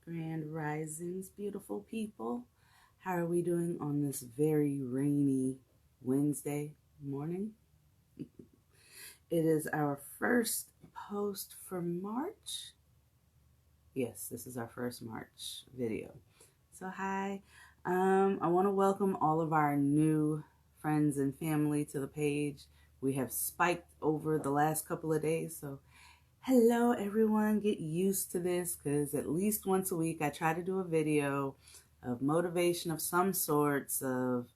Grand Risings, beautiful people. How are we doing on this very rainy Wednesday morning? It is our first post for March. Yes, this is our first March video. So hi, I want to welcome all of our new friends and family to the page. We have spiked over the last couple of days, so hello everyone, get used to this because at least once a week I try to do a video of motivation of some sorts of,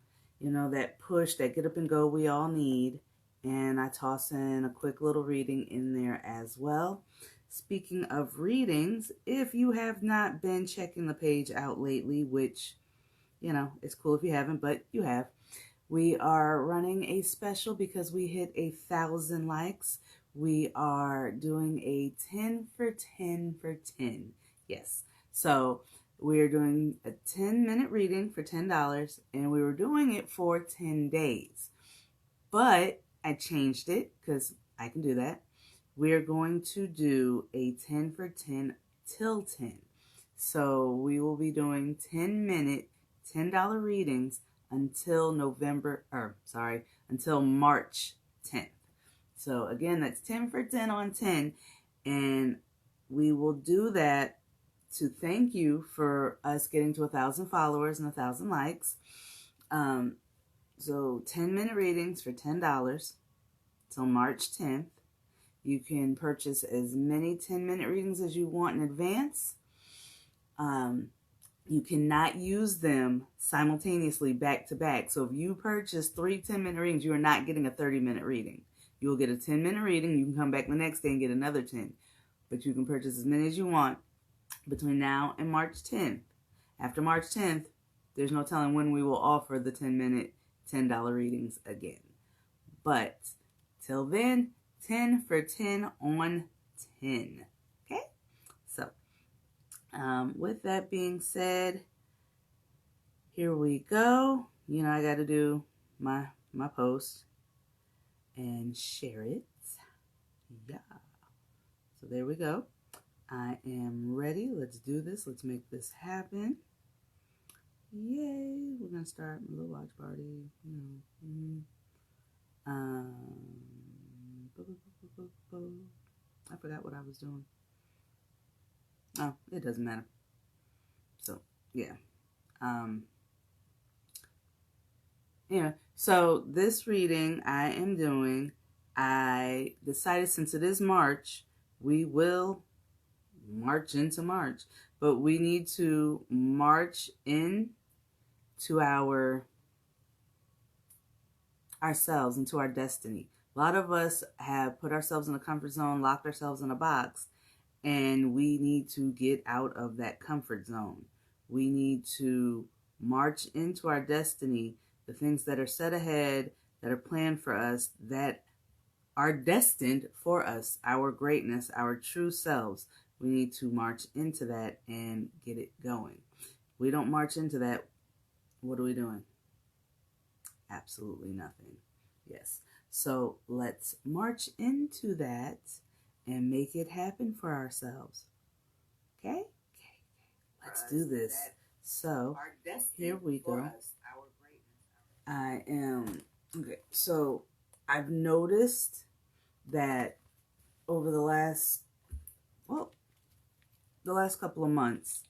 that push, that get up and go we all need. And I toss in a quick little reading in there as well. Speaking of readings, if you have not been checking the page out lately, which, it's cool if you haven't, but you have. We are running a special because we hit 1,000 likes. We are doing a 10 for 10 for 10. Yes. So we're doing a 10-minute reading for $10, and we were doing it for 10 days. But I changed it because I can do that. We're going to do a 10 for 10 till 10. So we will be doing 10-minute, $10 readings until until March 10th. So again, that's 10 for 10 on 10. And we will do that to thank you for us getting to 1,000 followers and 1,000 likes. So 10-minute readings for $10 till March 10th. You can purchase as many 10-minute readings as you want in advance. You cannot use them simultaneously back to back. So if you purchase 3 10-minute readings, you are not getting a 30-minute reading. You'll get a 10-minute reading. You can come back the next day and get another 10. But you can purchase as many as you want between now and March 10th. After March 10th, there's no telling when we will offer the 10-minute, $10 readings again. But till then, 10 for 10 on 10. Okay? So, with that being said, here we go. I got to do my post and share it. Yeah. So there we go. I am ready. Let's do this. Let's make this happen. Yay. We're going to start a little watch party. I forgot what I was doing. Oh, it doesn't matter. So, yeah. So this reading I am doing, I decided since it is March, we will march into March. But we need to march in to ourselves, into our destiny. A lot of us have put ourselves in a comfort zone, locked ourselves in a box, and we need to get out of that comfort zone. We need to march into our destiny, the things that are set ahead, that are planned for us, that are destined for us, our greatness, our true selves. We need to march into that and get it going. We don't march into that, what are we doing? Absolutely nothing. Yes. So let's march into that and make it happen for ourselves. Okay? Let's do this. So here we go. So I've noticed that over the last couple of months,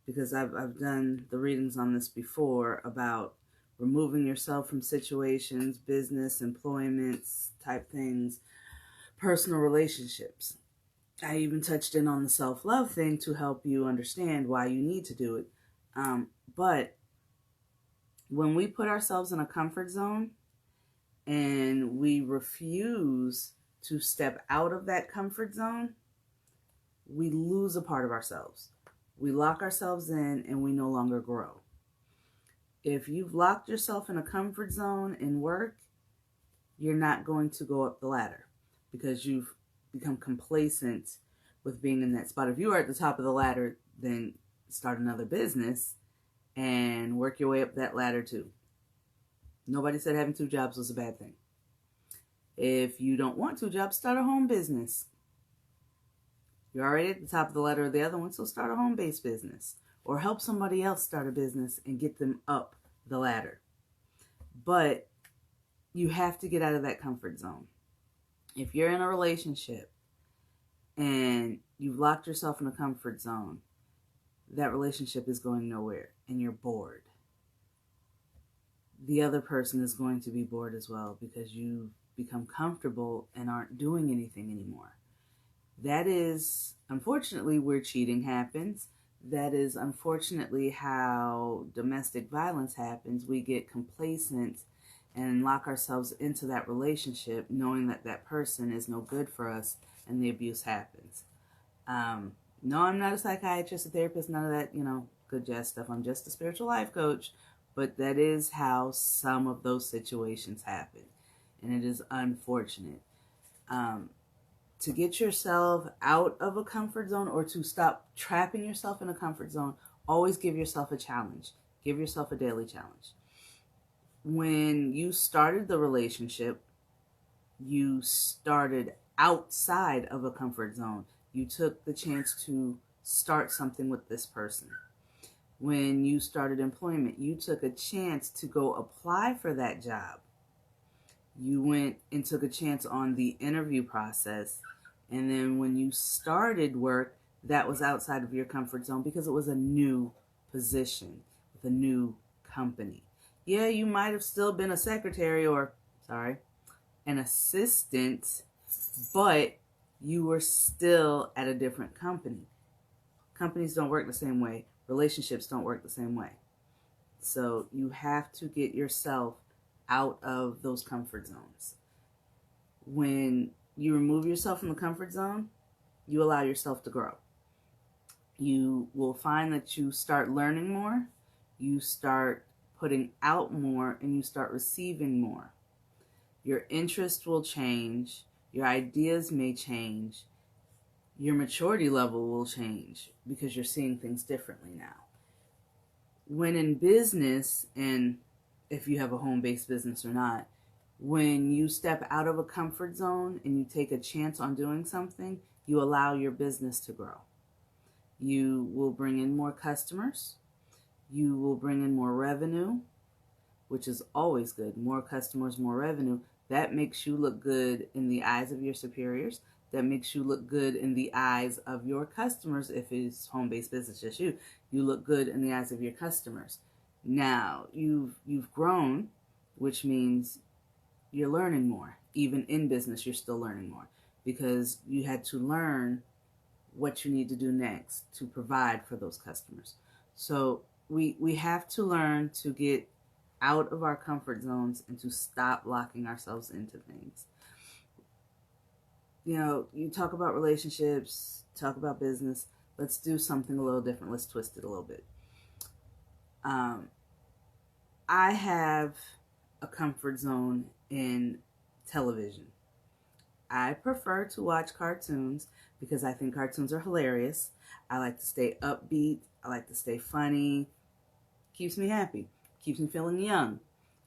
because I've done the readings on this before about removing yourself from situations, business, employments, type things, personal relationships. I even touched in on the self-love thing to help you understand why you need to do it. But when we put ourselves in a comfort zone and we refuse to step out of that comfort zone, we lose a part of ourselves. We lock ourselves in and we no longer grow. If you've locked yourself in a comfort zone in work, you're not going to go up the ladder because you've become complacent with being in that spot. If you are at the top of the ladder, then start another business and work your way up that ladder too. Nobody said having 2 jobs was a bad thing. If you don't want 2 jobs, start a home business. You're already at the top of the ladder of the other one, so start a home-based business or help somebody else start a business and get them up the ladder. But you have to get out of that comfort zone. If you're in a relationship and you've locked yourself in a comfort zone, that relationship is going nowhere and you're bored. The other person is going to be bored as well because you've become comfortable and aren't doing anything anymore. That is, unfortunately, where cheating happens. That is, unfortunately, how domestic violence happens. We get complacent and lock ourselves into that relationship knowing that that person is no good for us and the abuse happens. No, I'm not a psychiatrist, a therapist, none of that, good jazz stuff. I'm just a spiritual life coach, but that is how some of those situations happen, and it is unfortunate. To get yourself out of a comfort zone or to stop trapping yourself in a comfort zone, always give yourself a challenge. Give yourself a daily challenge. When you started the relationship, you started outside of a comfort zone. You took the chance to start something with this person. When you started employment, you took a chance to go apply for that job. You went and took a chance on the interview process. And then when you started work, that was outside of your comfort zone because it was a new position with a new company. Yeah, you might have still been a secretary an assistant, but you were still at a different company. Companies don't work the same way. Relationships don't work the same way. So you have to get yourself out of those comfort zones. When you remove yourself from the comfort zone, you allow yourself to grow. You will find that you start learning more, you start putting out more, and you start receiving more. Your interest will change, your ideas may change, your maturity level will change because you're seeing things differently now. When in business, and if you have a home-based business or not, when you step out of a comfort zone and you take a chance on doing something, you allow your business to grow. You will bring in more customers. You will bring in more revenue, which is always good. More customers, more revenue. That makes you look good in the eyes of your superiors. That makes you look good in the eyes of your customers. If it's home-based business, just you look good in the eyes of your customers. Now, you've grown, which means you're learning more. Even in business, you're still learning more because you had to learn what you need to do next to provide for those customers. So we have to learn to get out of our comfort zones and to stop locking ourselves into things. You talk about relationships, talk about business. Let's do something a little different. Let's twist it a little bit. I have a comfort zone in television. I prefer to watch cartoons because I think cartoons are hilarious. I like to stay upbeat. I like to stay funny. Keeps me happy. Keeps me feeling young.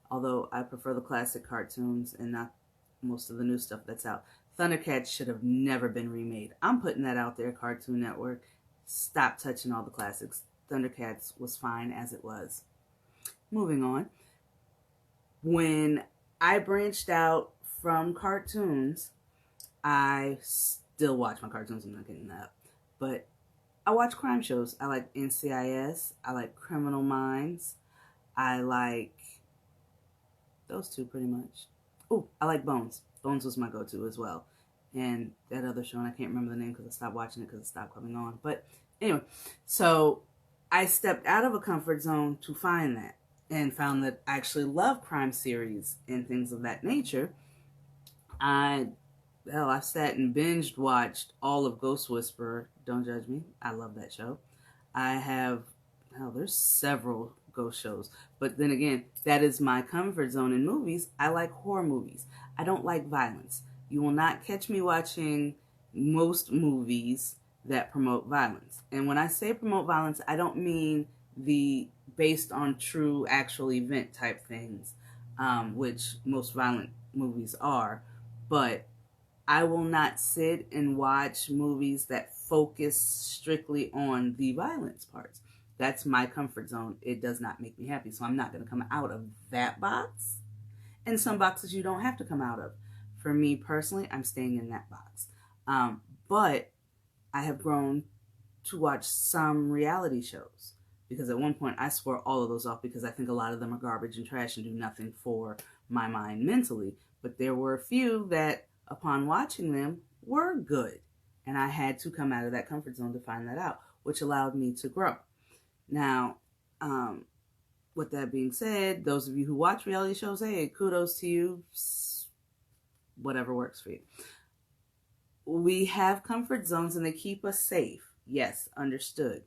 Although I prefer the classic cartoons and not most of the new stuff that's out. Thundercats should have never been remade. I'm putting that out there, Cartoon Network. Stop touching all the classics. Thundercats was fine as it was. Moving on. When I branched out from cartoons, I still watch my cartoons. I'm not getting that. But I watch crime shows. I like NCIS. I like Criminal Minds. I like those two pretty much. Oh, I like Bones. Bones was my go-to as well. And that other show, and I can't remember the name because I stopped watching it because it stopped coming on. But anyway, so I stepped out of a comfort zone to find that and found that I actually love crime series and things of that nature. I sat and binged watched all of Ghost Whisperer. Don't judge me. I love that show. There's several ghost shows. But then again, that is my comfort zone in movies. I like horror movies. I don't like violence. You will not catch me watching most movies that promote violence. And when I say promote violence, I don't mean the based on true actual event type things, which most violent movies are. But I will not sit and watch movies that focus strictly on the violence parts. That's my comfort zone. It does not make me happy. So I'm not going to come out of that box. And some boxes you don't have to come out of. For me personally, I'm staying in that box. But I have grown to watch some reality shows. Because at one point I swore all of those off because I think a lot of them are garbage and trash and do nothing for my mind mentally. But there were a few that, upon watching them, were good. And I had to come out of that comfort zone to find that out, which allowed me to grow. Now, with that being said, those of you who watch reality shows, hey, kudos to you. Whatever works for you. We have comfort zones and they keep us safe. Yes, understood.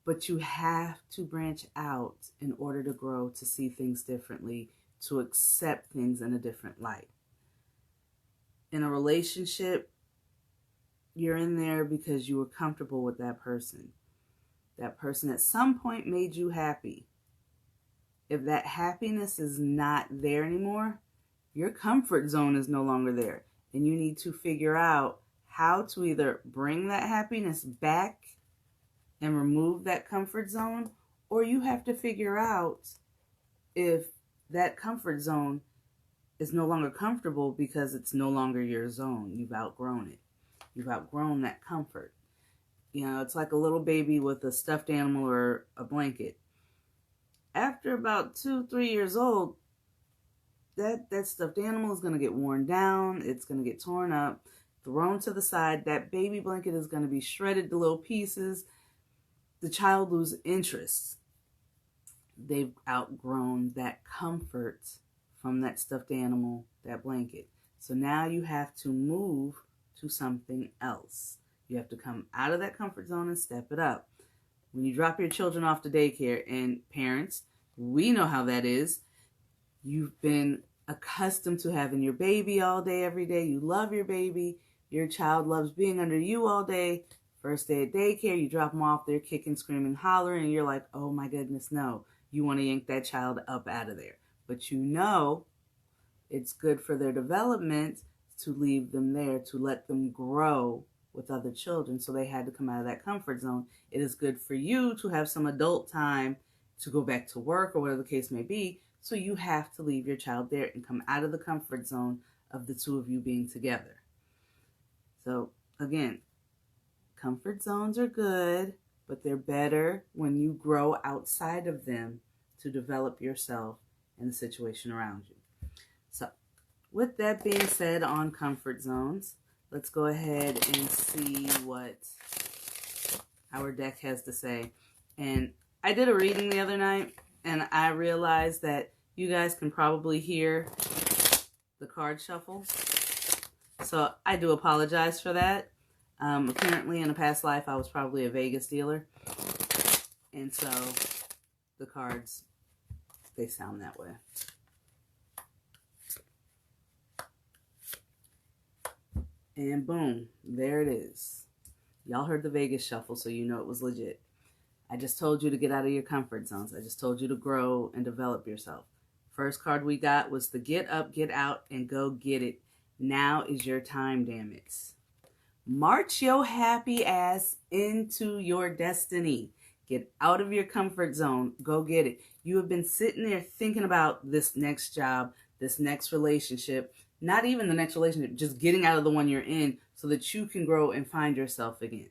But you have to branch out in order to grow, to see things differently, to accept things in a different light. In a relationship, you're in there because you were comfortable with that person. That person at some point made you happy. If that happiness is not there anymore, your comfort zone is no longer there. And you need to figure out how to either bring that happiness back and remove that comfort zone, or you have to figure out if that comfort zone is no longer comfortable because it's no longer your zone. You've outgrown it. You've outgrown that comfort. You know, it's like a little baby with a stuffed animal or a blanket. After about 2-3 years old, that stuffed animal is going to get worn down. It's going to get torn up, thrown to the side. That baby blanket is going to be shredded to little pieces. The child loses interest. They've outgrown that comfort from that stuffed animal, that blanket. So now you have to move to something else. You have to come out of that comfort zone and step it up. When you drop your children off to daycare, and parents, we know how that is. You've been accustomed to having your baby all day, every day. You love your baby. Your child loves being under you all day. First day at daycare, you drop them off, they're kicking, screaming, hollering, and you're like, oh my goodness, no. You want to yank that child up out of there. But you know it's good for their development to leave them there, to let them grow with other children. So they had to come out of that comfort zone. It is good for you to have some adult time to go back to work or whatever the case may be. So you have to leave your child there and come out of the comfort zone of the two of you being together. So again, comfort zones are good, but they're better when you grow outside of them to develop yourself and the situation around you. So with that being said on comfort zones, let's go ahead and see what our deck has to say. And I did a reading the other night, and I realized that you guys can probably hear the card shuffle. So I do apologize for that. Apparently in a past life, I was probably a Vegas dealer. And so the cards, they sound that way. And boom, there it is. Y'all heard the Vegas shuffle, so you know it was legit. I just told you to get out of your comfort zones. I just told you to grow and develop yourself. First card we got was the get up, get out, and go get it. Now is your time, damn it. March your happy ass into your destiny. Get out of your comfort zone. Go get it. You have been sitting there thinking about this next job, this next relationship, not even the next relationship, just getting out of the one you're in so that you can grow and find yourself again.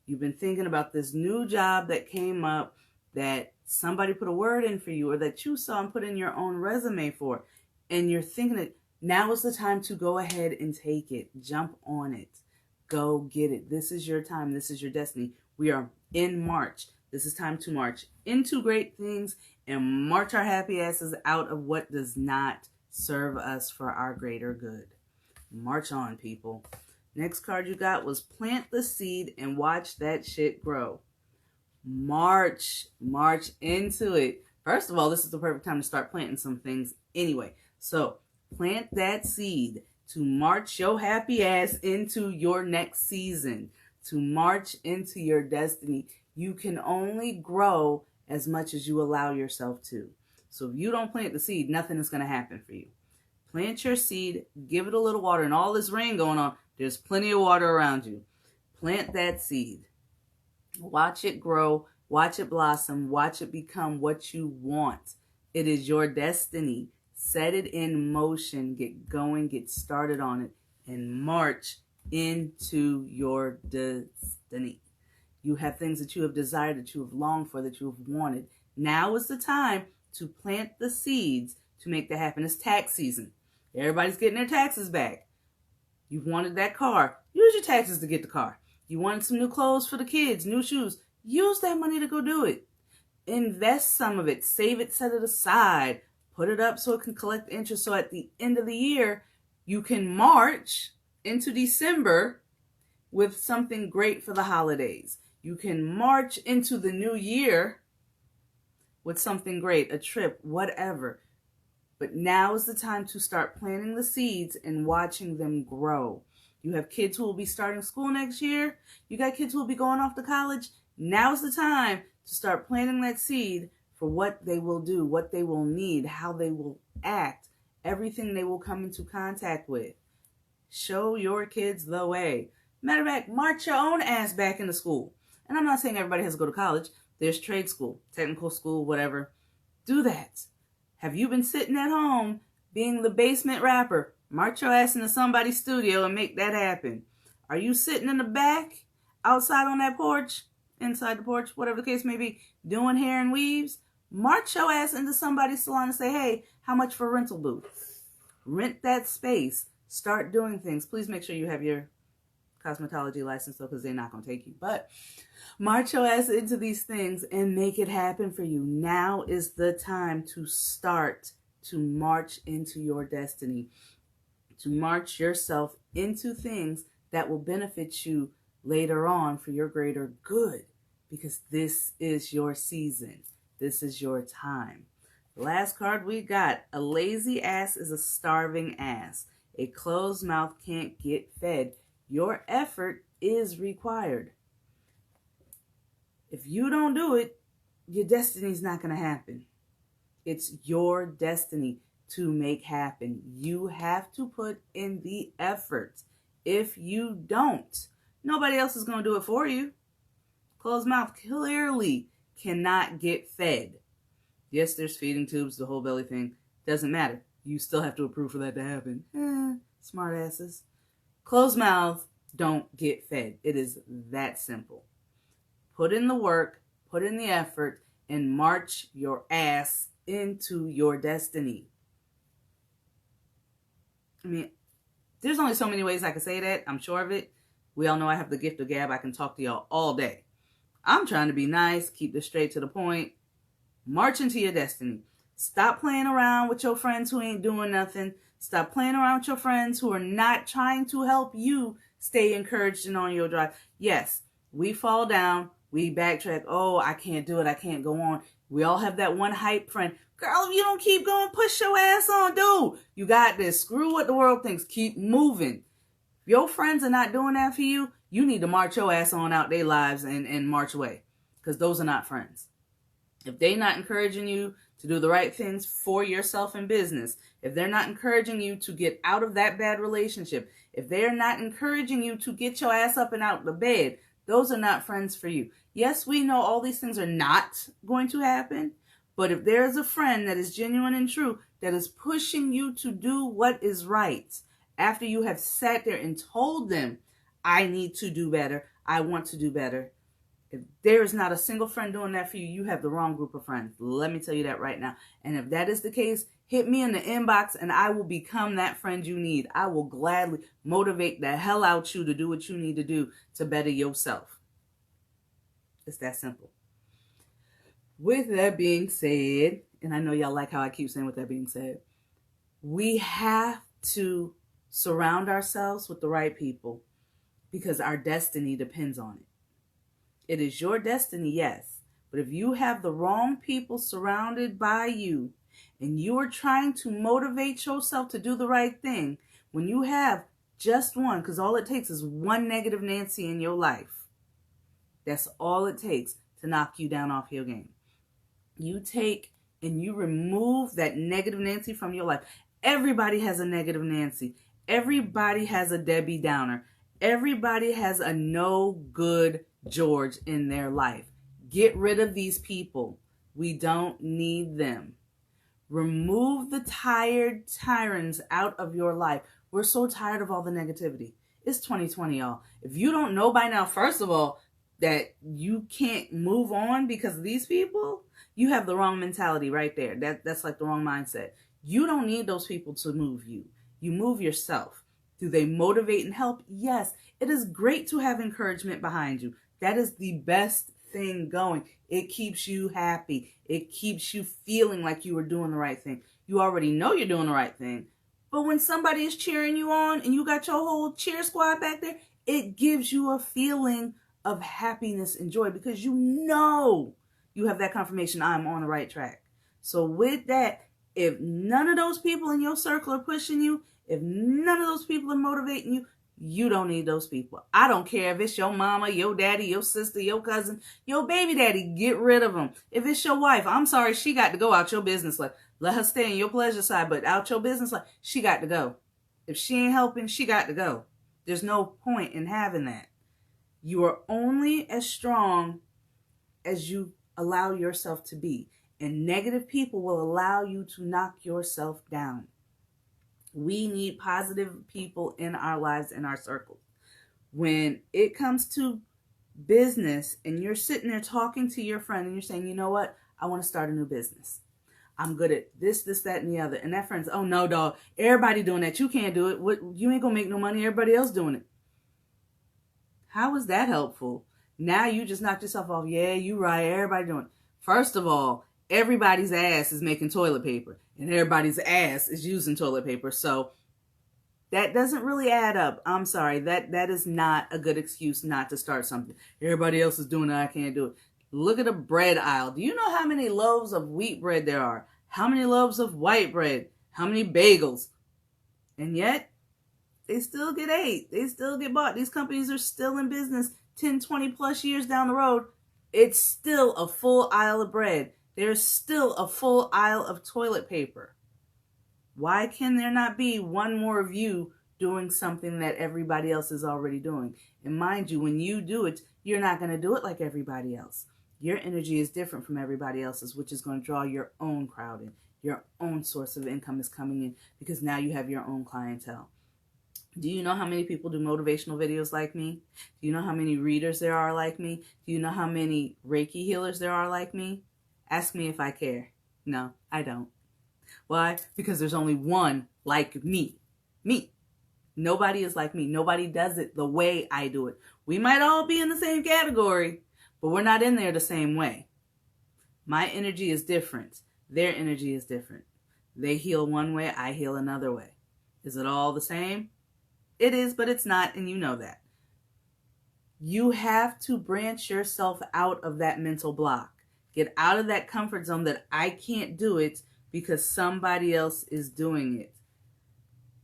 You've been thinking about this new job that came up that somebody put a word in for you or that you saw and put in your own resume for. And you're thinking that now is the time to go ahead and take it. Jump on it. Go get it. This is your time. This is your destiny. We are in March. This is time to march into great things and march our happy asses out of what does not serve us for our greater good. March on, people. Next card you got was plant the seed and watch that shit grow. March into it. First of all, this is the perfect time to start planting some things anyway. So plant that seed to march your happy ass into your next season, to march into your destiny. You can only grow as much as you allow yourself to. So if you don't plant the seed, nothing is going to happen for you. Plant your seed, give it a little water, and all this rain going on, there's plenty of water around you. Plant that seed. Watch it grow. Watch it blossom. Watch it become what you want. It is your destiny. Set it in motion. Get going. Get started on it. And march into your destiny. You have things that you have desired, that you have longed for, that you have wanted. Now is the time to plant the seeds to make that happen. It's tax season. Everybody's getting their taxes back. You wanted that car. Use your taxes to get the car. You wanted some new clothes for the kids, new shoes. Use that money to go do it. Invest some of it. Save it, set it aside. Put it up so it can collect interest. So at the end of the year, you can march into December with something great for the holidays. You can march into the new year with something great, a trip, whatever. But now is the time to start planting the seeds and watching them grow. You have kids who will be starting school next year. You got kids who will be going off to college. Now's the time to start planting that seed for what they will do, what they will need, how they will act, everything they will come into contact with. Show your kids the way. Matter of fact, march your own ass back into school. And I'm not saying everybody has to go to college. There's trade school, technical school, whatever. Do that. Have you been sitting at home being the basement rapper? March your ass into somebody's studio and make that happen. Are you sitting in the back, outside on that porch, inside the porch, whatever the case may be, doing hair and weaves? March your ass into somebody's salon and say, hey, how much for rental booth? Rent that space. Start doing things. Please make sure you have your cosmetology license, though, because they're not going to take you. But march your ass into these things and make it happen for you. Now is the time to start to march into your destiny, to march yourself into things that will benefit you later on for your greater good, because this is your season. This is your time. The last card we got, a lazy ass is a starving ass. A closed mouth can't get fed. Your effort is required. If you don't do it, your destiny's not going to happen. It's your destiny to make happen. You have to put in the effort. If you don't, nobody else is going to do it for you. Closed mouth clearly cannot get fed. Yes, there's feeding tubes, the whole belly thing. Doesn't matter. You still have to approve for that to happen. Smart asses. Closed mouth don't get fed. It is that simple. Put in the work, put in the effort, and march your ass into your destiny. I mean, there's only so many ways I can say that. I'm sure of it. We all know I have the gift of gab. I can talk to y'all all day. I'm trying to be nice, keep this straight to the point. March into your destiny. Stop playing around with your friends who ain't doing nothing. Stop playing around with your friends who are not trying to help you stay encouraged and on your drive. Yes, we fall down. We backtrack. Oh, I can't do it. I can't go on. We all have that one hype friend. Girl, if you don't keep going, push your ass on, dude. You got this. Screw what the world thinks. Keep moving. If your friends are not doing that for you, you need to march your ass on out their lives and march away. Because those are not friends. If they're not encouraging you to do the right things for yourself in business, if they're not encouraging you to get out of that bad relationship, if they're not encouraging you to get your ass up and out of the bed, those are not friends for you. Yes, we know all these things are not going to happen, but if there is a friend that is genuine and true, that is pushing you to do what is right, after you have sat there and told them, I need to do better, I want to do better, if there is not a single friend doing that for you, you have the wrong group of friends. Let me tell you that right now. And if that is the case, hit me in the inbox and I will become that friend you need. I will gladly motivate the hell out you to do what you need to do to better yourself. It's that simple. With that being said, and I know y'all like how I keep saying with that being said, we have to surround ourselves with the right people because our destiny depends on it. It is your destiny, yes. But if you have the wrong people surrounded by you and you are trying to motivate yourself to do the right thing, when you have just one, because all it takes is one negative Nancy in your life. That's all it takes to knock you down off your game. You take and you remove that negative Nancy from your life. Everybody has a negative Nancy. Everybody has a Debbie Downer. Everybody has a no good George in their life. Get rid of these people. We don't need them. Remove the tired tyrants out of your life. We're so tired of all the negativity. It's 2020, y'all. If you don't know by now, first of all, that you can't move on because of these people, you have the wrong mentality right there. That's like the wrong mindset. You don't need those people to move you. You move yourself. Do they motivate and help? Yes. It is great to have encouragement behind you. That is the best thing going. It keeps you happy. It keeps you feeling like you are doing the right thing. You already know you're doing the right thing. But when somebody is cheering you on and you got your whole cheer squad back there, it gives you a feeling of happiness and joy because you know you have that confirmation, I'm on the right track. So with that, if none of those people in your circle are pushing you, if none of those people are motivating you, you don't need those people. I don't care if it's your mama, your daddy, your sister, your cousin, your baby daddy. Get rid of them. If it's your wife, I'm sorry, she got to go out your business life. Let her stay in your pleasure side, but out your business life, she got to go. If she ain't helping, she got to go. There's no point in having that. You are only as strong as you allow yourself to be. And negative people will allow you to knock yourself down. We need positive people in our lives, in our circles. When it comes to business and you're sitting there talking to your friend and you're saying, you know what? I want to start a new business. I'm good at this, that, and the other. And that friend's, oh no, dog. Everybody doing that. You can't do it. What? You ain't going to make no money. Everybody else doing it. How is that helpful? Now you just knocked yourself off. Yeah, you right. Everybody doing it. First of all, everybody's ass is making toilet paper and everybody's ass is using toilet paper. So that doesn't really add up. I'm sorry. That is not a good excuse not to start something. Everybody else is doing it. I can't do it. Look at the bread aisle. Do you know how many loaves of wheat bread there are? How many loaves of white bread? How many bagels? And yet they still get ate. They still get bought. These companies are still in business 10, 20 plus years down the road. It's still a full aisle of bread. There's still a full aisle of toilet paper. Why can there not be one more of you doing something that everybody else is already doing? And mind you, when you do it, you're not going to do it like everybody else. Your energy is different from everybody else's, which is going to draw your own crowd in. Your own source of income is coming in because now you have your own clientele. Do you know how many people do motivational videos like me? Do you know how many readers there are like me? Do you know how many Reiki healers there are like me? Ask me if I care. No, I don't. Why? Because there's only one like me. Me. Nobody is like me. Nobody does it the way I do it. We might all be in the same category, but we're not in there the same way. My energy is different. Their energy is different. They heal one way, I heal another way. Is it all the same? It is, but it's not, and you know that. You have to branch yourself out of that mental block. Get out of that comfort zone that I can't do it because somebody else is doing it.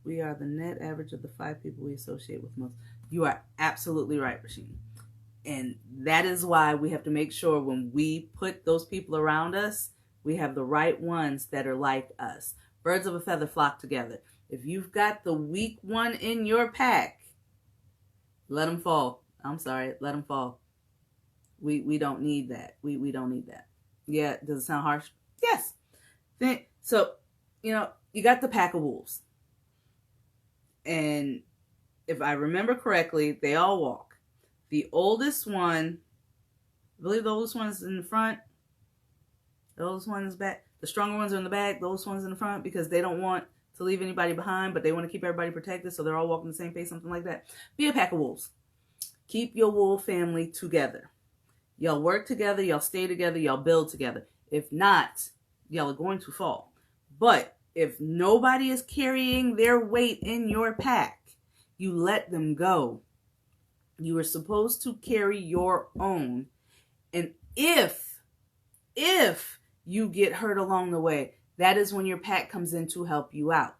We are the net average of the 5 people we associate with most. You are absolutely right, Rasheen. And that is why we have to make sure when we put those people around us, we have the right ones that are like us. Birds of a feather flock together. If you've got the weak one in your pack, let them fall. I'm sorry, let them fall. We don't need that. We don't need that. Yeah, does it sound harsh? Yes. So, you got the pack of wolves. And if I remember correctly, they all walk. The oldest one, I believe the oldest one is in the front. The oldest one is back. The stronger ones are in the back. The oldest one's in the front because they don't want to leave anybody behind, but they want to keep everybody protected, so they're all walking the same pace, something like that. Be a pack of wolves. Keep your wolf family together. Y'all work together, y'all stay together, y'all build together. If not, y'all are going to fall. But if nobody is carrying their weight in your pack, you let them go. You are supposed to carry your own. And if you get hurt along the way, that is when your pack comes in to help you out.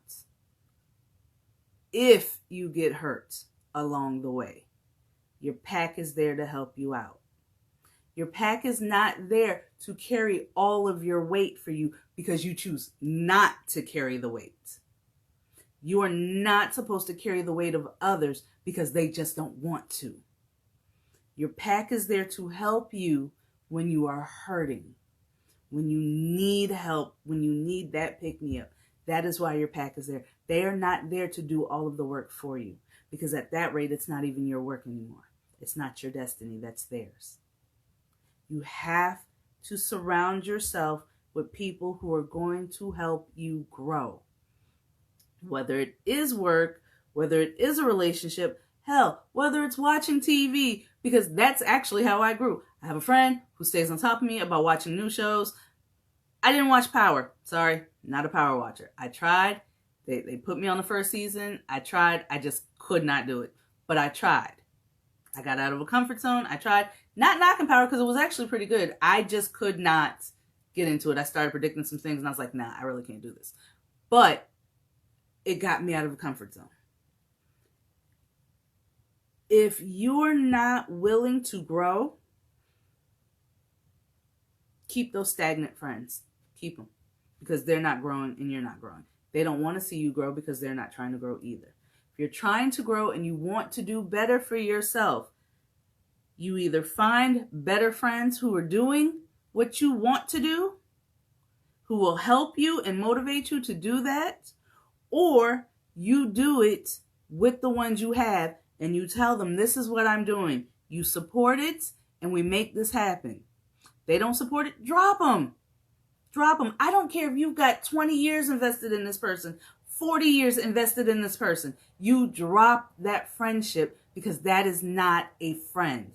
If you get hurt along the way, your pack is there to help you out. Your pack is not there to carry all of your weight for you because you choose not to carry the weight. You are not supposed to carry the weight of others because they just don't want to. Your pack is there to help you when you are hurting, when you need help, when you need that pick-me-up. That is why your pack is there. They are not there to do all of the work for you, because at that rate, it's not even your work anymore. It's not your destiny. That's theirs. You have to surround yourself with people who are going to help you grow. Whether it is work, whether it is a relationship, hell, whether it's watching TV, because that's actually how I grew. I have a friend who stays on top of me about watching new shows. I didn't watch Power. Sorry, not a Power watcher. I tried. They put me on the first season. I tried. I just could not do it. But I tried. I got out of a comfort zone. I tried. Not knocking Power because it was actually pretty good. I just could not get into it. I started predicting some things and I was like, nah, I really can't do this. But it got me out of a comfort zone. If you're not willing to grow, keep those stagnant friends. Keep them, because they're not growing and you're not growing. They don't want to see you grow because they're not trying to grow either. If you're trying to grow and you want to do better for yourself, you either find better friends who are doing what you want to do, who will help you and motivate you to do that, or you do it with the ones you have and you tell them, this is what I'm doing. You support it and we make this happen. They don't support it, drop them. Drop them. I don't care if you've got 20 years invested in this person, 40 years invested in this person. You drop that friendship because that is not a friend.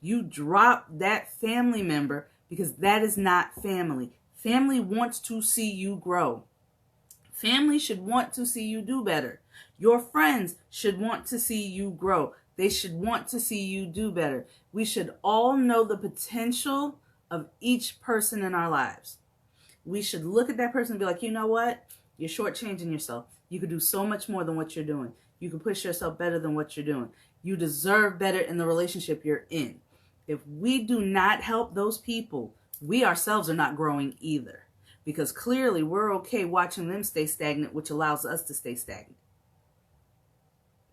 You drop that family member because that is not family. Family wants to see you grow. Family should want to see you do better. Your friends should want to see you grow. They should want to see you do better. We should all know the potential of each person in our lives. We should look at that person and be like, you know what? You're shortchanging yourself. You could do so much more than what you're doing. You can push yourself better than what you're doing. You deserve better in the relationship you're in. If we do not help those people, we ourselves are not growing either. Because clearly we're okay watching them stay stagnant, which allows us to stay stagnant.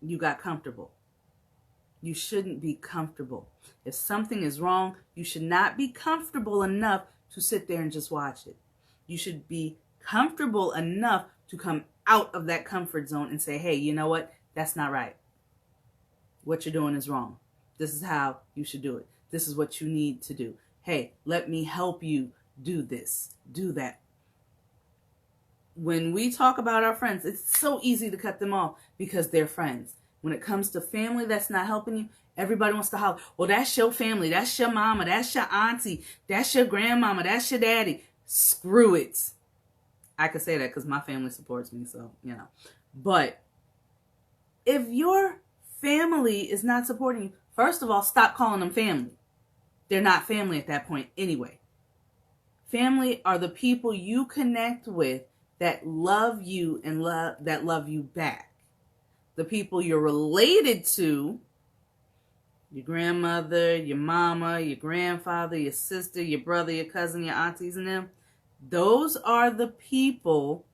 You got comfortable. You shouldn't be comfortable. If something is wrong, you should not be comfortable enough to sit there and just watch it. You should be comfortable enough to come out of that comfort zone and say, hey, you know what? That's not right. What you're doing is wrong. This is how you should do it. This is what you need to do. Hey, let me help you do this, do that. When we talk about our friends, it's so easy to cut them off because they're friends. When it comes to family that's not helping you, everybody wants to holler, well, that's your family. That's your mama. That's your auntie. That's your grandmama. That's your daddy. Screw it. I could say that because my family supports me, so, you know. But if your family is not supporting you, first of all, stop calling them family. They're not family at that point anyway. Family are the people you connect with that love you and that love you back. The people you're related to, your grandmother, your mama, your grandfather, your sister, your brother, your cousin, your aunties and them, those are the people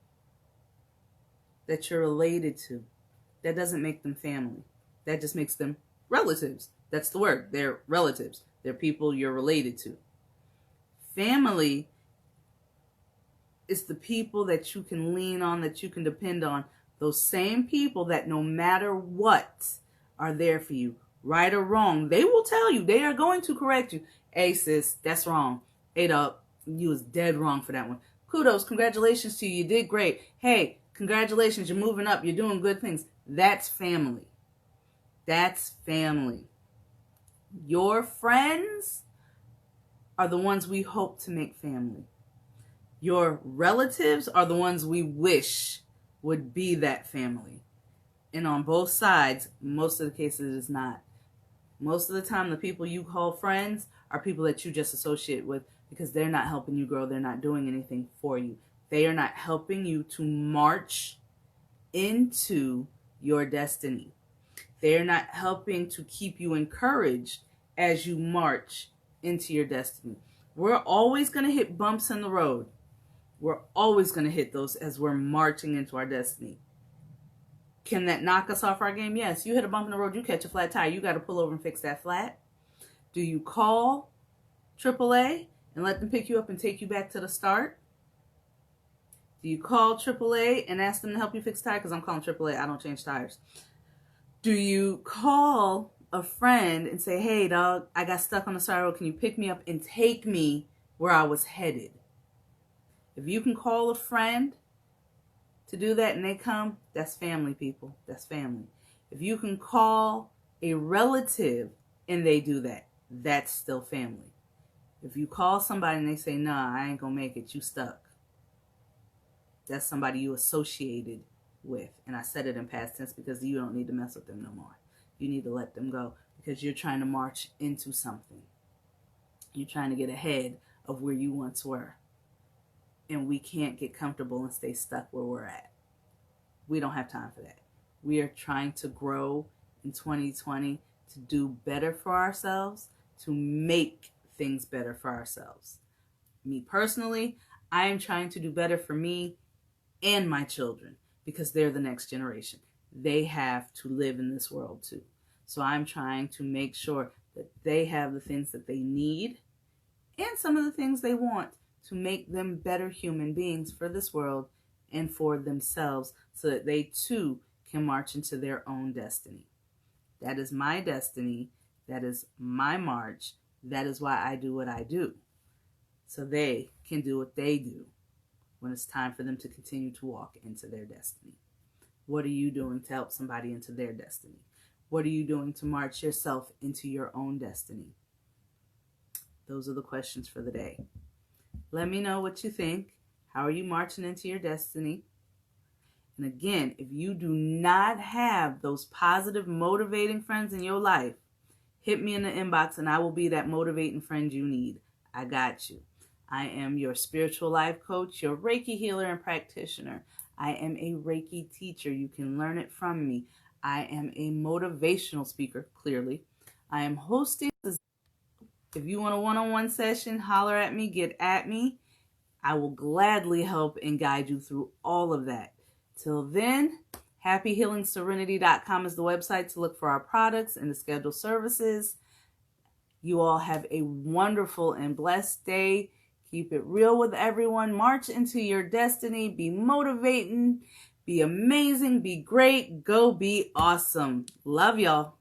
that you're related to. That doesn't make them family. That just makes them relatives. That's the word. They're relatives. They're people you're related to. Family is the people that you can lean on, that you can depend on. Those same people that no matter what are there for you, right or wrong. They will tell you. They are going to correct you. Hey, sis, that's wrong. Ada, you was dead wrong for that one. Kudos. Congratulations to you. You did great. Hey, congratulations. You're moving up. You're doing good things. That's family. That's family. Your friends are the ones we hope to make family. Your relatives are the ones we wish would be that family. And on both sides, most of the cases, it is not. Most of the time, the people you call friends are people that you just associate with because they're not helping you grow. They're not doing anything for you. They are not helping you to march into your destiny. They're not helping to keep you encouraged as you march into your destiny. We're always going to hit bumps in the road. We're always going to hit those as we're marching into our destiny. Can that knock us off our game? Yes. You hit a bump in the road, you catch a flat tire, you got to pull over and fix that flat. Do you call AAA and let them pick you up and take you back to the start? Do you call AAA and ask them to help you fix the tire? Because I'm calling AAA. I don't change tires. Do you call a friend and say, hey, dog, I got stuck on the side road. Can you pick me up and take me where I was headed? If you can call a friend to do that and they come, that's family, people. That's family. If you can call a relative and they do that, that's still family. If you call somebody and they say, nah, I ain't gonna make it, you stuck, that's somebody you associated with. And I said it in past tense because you don't need to mess with them no more. You need to let them go because you're trying to march into something. You're trying to get ahead of where you once were. And we can't get comfortable and stay stuck where we're at. We don't have time for that. We are trying to grow in 2020 to do better for ourselves, to make things better for ourselves. Me personally, I am trying to do better for me and my children because they're the next generation. They have to live in this world too. So I'm trying to make sure that they have the things that they need and some of the things they want to make them better human beings for this world and for themselves so that they too can march into their own destiny. That is my destiny. That is my march. That is why I do what I do. So they can do what they do when it's time for them to continue to walk into their destiny. What are you doing to help somebody into their destiny? What are you doing to march yourself into your own destiny? Those are the questions for the day. Let me know what you think. How are you marching into your destiny? And again, if you do not have those positive, motivating friends in your life, hit me in the inbox and I will be that motivating friend you need. I got you. I am your spiritual life coach, your Reiki healer and practitioner. I am a Reiki teacher. You can learn it from me. I am a motivational speaker, clearly. I am hosting. If you want a one-on-one session, holler at me, get at me. I will gladly help and guide you through all of that. Till then, happyhealingserenity.com is the website to look for our products and to schedule services. You all have a wonderful and blessed day. Keep it real with everyone. March into your destiny. Be motivating. Be amazing. Be great. Go be awesome. Love y'all.